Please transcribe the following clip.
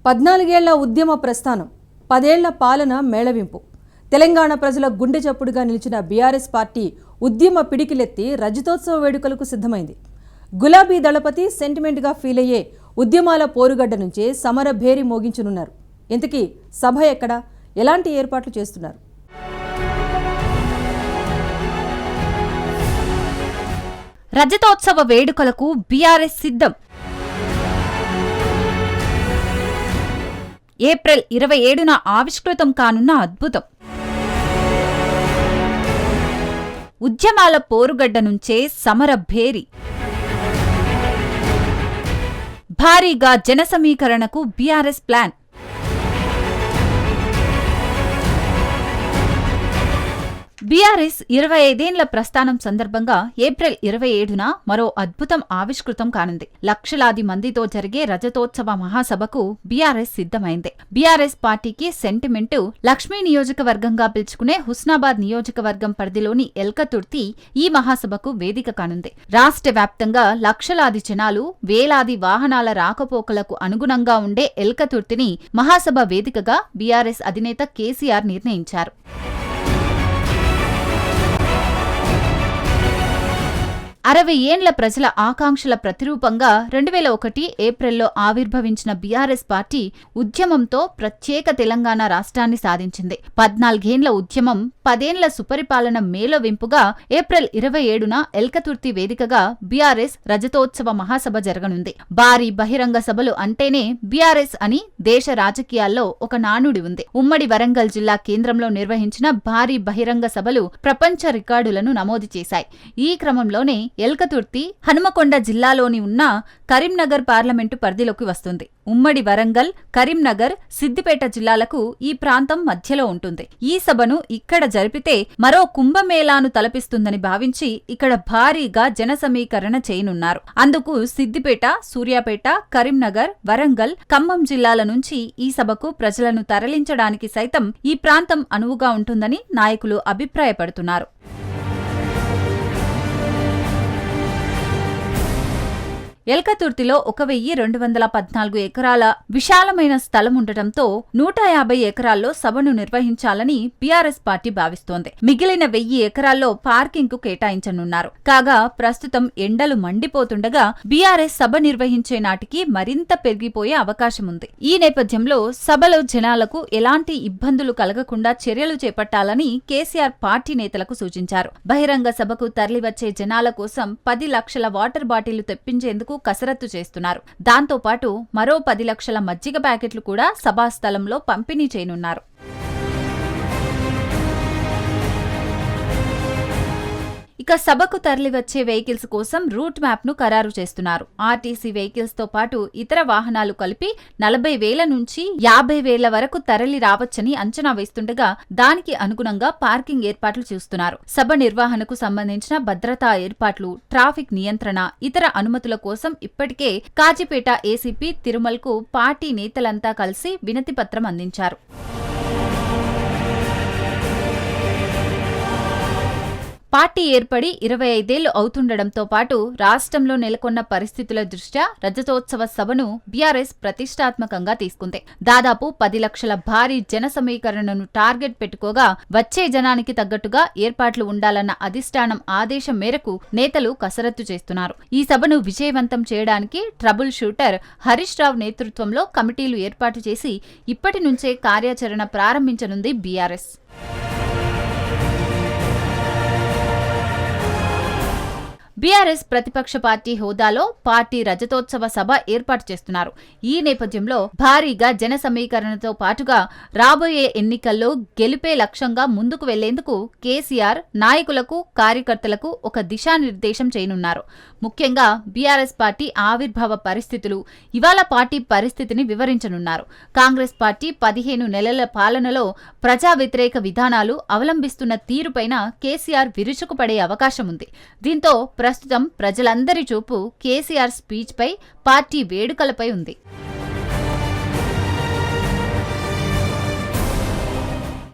14 ఏళ్ల ఉద్యమ ప్రస్థానం, 10 ఏళ్ల పాలన మేళవింపు. తెలంగాణ ప్రజల గుండె చప్పుడుగా నిలిచిన బీఆర్ఎస్ పార్టీ ఉద్యమ పిడికిలెత్తి రజతోత్సవ వేడుకలకు సిద్ధమైంది. గులాబీ దళపతి సెంటిమెంట్గా ఫీల్ అయ్యే ఉద్యమాల పోరుగడ్డ నుంచే సమర భేరి మోగించనున్నారు. ఇంతకీ సభ ఎక్కడ, ఎలాంటి ఏర్పాట్లు చేస్తున్నారు? రజతోత్సవ వేడుకలకు బీఆర్ఎస్ సిద్ధం. ఏప్రిల్ 27న ఆవిష్కృతం కానున్న అద్భుతం. ఉద్యమాల పోరుగడ్డ నుంచే సమర భేరి. భారీగా జన సమీకరణకు బీఆర్ఎస్ ప్లాన్. బీఆర్ఎస్ 25 ఏళ్ల ప్రస్థానం సందర్భంగా ఏప్రిల్ 27న మరో అద్భుతం ఆవిష్కృతం కానుంది. లక్షలాది మందితో జరిగే రజతోత్సవ మహాసభకు బీఆర్ఎస్ సిద్ధమైంది. బీఆర్ఎస్ పార్టీకి సెంటిమెంటు లక్ష్మీ నియోజకవర్గంగా పిలుచుకునే హుస్నాబాద్ నియోజకవర్గం పరిధిలోని ఎల్కతుర్తి ఈ మహాసభకు వేదిక కానుంది. రాష్ట్ర వ్యాప్తంగా లక్షలాది జనాలు, వేలాది వాహనాల రాకపోకలకు అనుగుణంగా ఉండే ఎల్కతుర్తిని మహాసభ వేదికగా బీఆర్ఎస్ అధినేత కేసీఆర్ నిర్ణయించారు. 60 ఏండ్ల ప్రజల ఆకాంక్షల ప్రతిరూపంగా 2001 ఏప్రిల్లో ఆవిర్భవించిన బీఆర్ఎస్ పార్టీ ఉద్యమంతో ప్రత్యేక తెలంగాణ రాష్ట్రాన్ని సాధించింది. 14 ఏండ్ల ఉద్యమం, 10 ఏండ్ల సుపరిపాలన మేళవింపుగా ఏప్రిల్ 27న ఎల్కతుర్తి వేదికగా బీఆర్ఎస్ రజతోత్సవ మహాసభ జరగనుంది. భారీ బహిరంగ సభలు అంటేనే బీఆర్ఎస్ అని దేశ రాజకీయాల్లో ఒక నానుడి ఉంది. ఉమ్మడి వరంగల్ జిల్లా కేంద్రంలో నిర్వహించిన భారీ బహిరంగ సభలు ప్రపంచ రికార్డులను నమోదు చేశాయి. ఈ క్రమంలోనే ఎల్కతుర్తి హనుమకొండ జిల్లాలోని ఉన్న కరీంనగర్ పార్లమెంటు పరిధిలోకి వస్తుంది. ఉమ్మడి వరంగల్, కరీంనగర్, సిద్దిపేట జిల్లాలకు ఈ ప్రాంతం మధ్యలో ఉంటుంది. ఈ సభను ఇక్కడ జరిపితే మరో కుంభమేళాను తలపిస్తుందని భావించి ఇక్కడ భారీగా జన సమీకరణ చేయనున్నారు. అందుకు సిద్దిపేట, సూర్యాపేట, కరీంనగర్, వరంగల్, ఖమ్మం జిల్లాల నుంచి ఈ సభకు ప్రజలను తరలించడానికి సైతం ఈ ప్రాంతం అనువుగా ఉంటుందని నాయకులు అభిప్రాయపడుతున్నారు. ఎల్కతుర్తిలో 1214 ఎకరాల విశాలమైన స్థలం ఉండటంతో 150 ఎకరాల్లో సభను నిర్వహించాలని బీఆర్ఎస్ పార్టీ భావిస్తోంది. మిగిలిన 1000 ఎకరాల్లో పార్కింగ్ కు కేటాయించనున్నారు. కాగా ప్రస్తుతం ఎండలు మండిపోతుండగా బీఆర్ఎస్ సభ నిర్వహించే నాటికి మరింత పెరిగిపోయే అవకాశం ఉంది. ఈ నేపథ్యంలో సభలో జనాలకు ఎలాంటి ఇబ్బందులు కలగకుండా చర్యలు చేపట్టాలని కేసీఆర్ పార్టీ నేతలకు సూచించారు. బహిరంగ సభకు తరలివచ్చే జనాల కోసం 10 లక్షల వాటర్ బాటిళ్లు తెప్పించేందుకు కసరత్తు చేస్తున్నారు. దాంతో పాటు మరో 10 లక్షల మజ్జిగ ప్యాకెట్లు కూడా సభాస్థలంలో పంపిణీ చేయనున్నారు. ఇక సభకు తరలివచ్చే వెహికల్స్ కోసం రూట్ మ్యాప్ ను ఖరారు చేస్తున్నారు. ఆర్టీసీ వెహికల్స్ తో పాటు ఇతర వాహనాలు కలిపి 40,000 నుంచి 50,000 వరకు తరలి రావచ్చని అంచనా వేస్తుండగా దానికి అనుగుణంగా పార్కింగ్ ఏర్పాట్లు చేస్తున్నారు. సభ నిర్వహణకు సంబంధించిన భద్రతా ఏర్పాట్లు, ట్రాఫిక్ నియంత్రణ, ఇతర అనుమతుల కోసం ఇప్పటికే కాజీపేట ఏసీపీ తిరుమల్కు పార్టీ నేతలంతా కలిసి వినతి పత్రం అందించారు. పార్టీ ఏర్పడి 25 ఏళ్లు అవుతుండటంతో పాటు రాష్ట్రంలో నెలకొన్న పరిస్థితుల దృష్ట్యా రజతోత్సవ సభను బీఆర్ఎస్ ప్రతిష్టాత్మకంగా తీసుకుంది. దాదాపు 10 లక్షల భారీ జన సమీకరణను టార్గెట్ పెట్టుకోగా వచ్చే జనానికి తగ్గట్టుగా ఏర్పాట్లు ఉండాలన్న అధిష్టానం ఆదేశం మేరకు నేతలు కసరత్తు చేస్తున్నారు. ఈ సభను విజయవంతం చేయడానికి ట్రబుల్ షూటర్ హరీష్ రావు నేతృత్వంలో కమిటీలు ఏర్పాటు చేసి ఇప్పటి నుంచే కార్యాచరణ ప్రారంభించనుంది బీఆర్ఎస్. బీఆర్ఎస్ ప్రతిపక్ష పార్టీ హోదాలో పార్టీ రజతోత్సవ సభ ఏర్పాటు చేస్తున్నారు. ఈ నేపథ్యంలో భారీగా జన సమీకరణతో పాటుగా రాబోయే ఎన్నికల్లో గెలిపే లక్ష్యంగా ముందుకు వెళ్లేందుకు కేసీఆర్ నాయకులకు, కార్యకర్తలకు ఒక దిశానిర్దేశం చేయనున్నారు. ముఖ్యంగా బీఆర్ఎస్ పార్టీ ఆవిర్భావ పరిస్థితులు, ఇవాళ పార్టీ పరిస్థితిని వివరించనున్నారు. కాంగ్రెస్ పార్టీ 15 నెలల పాలనలో ప్రజా వ్యతిరేక విధానాలు అవలంబిస్తున్న తీరుపైన కేసీఆర్ విరుచుకుపడే అవకాశం ఉంది. దీంతో ప్రస్తుతం ప్రజలందరి చూపు కేసీఆర్ స్పీచ్ పై, పార్టీ వేడుకలపై ఉంది.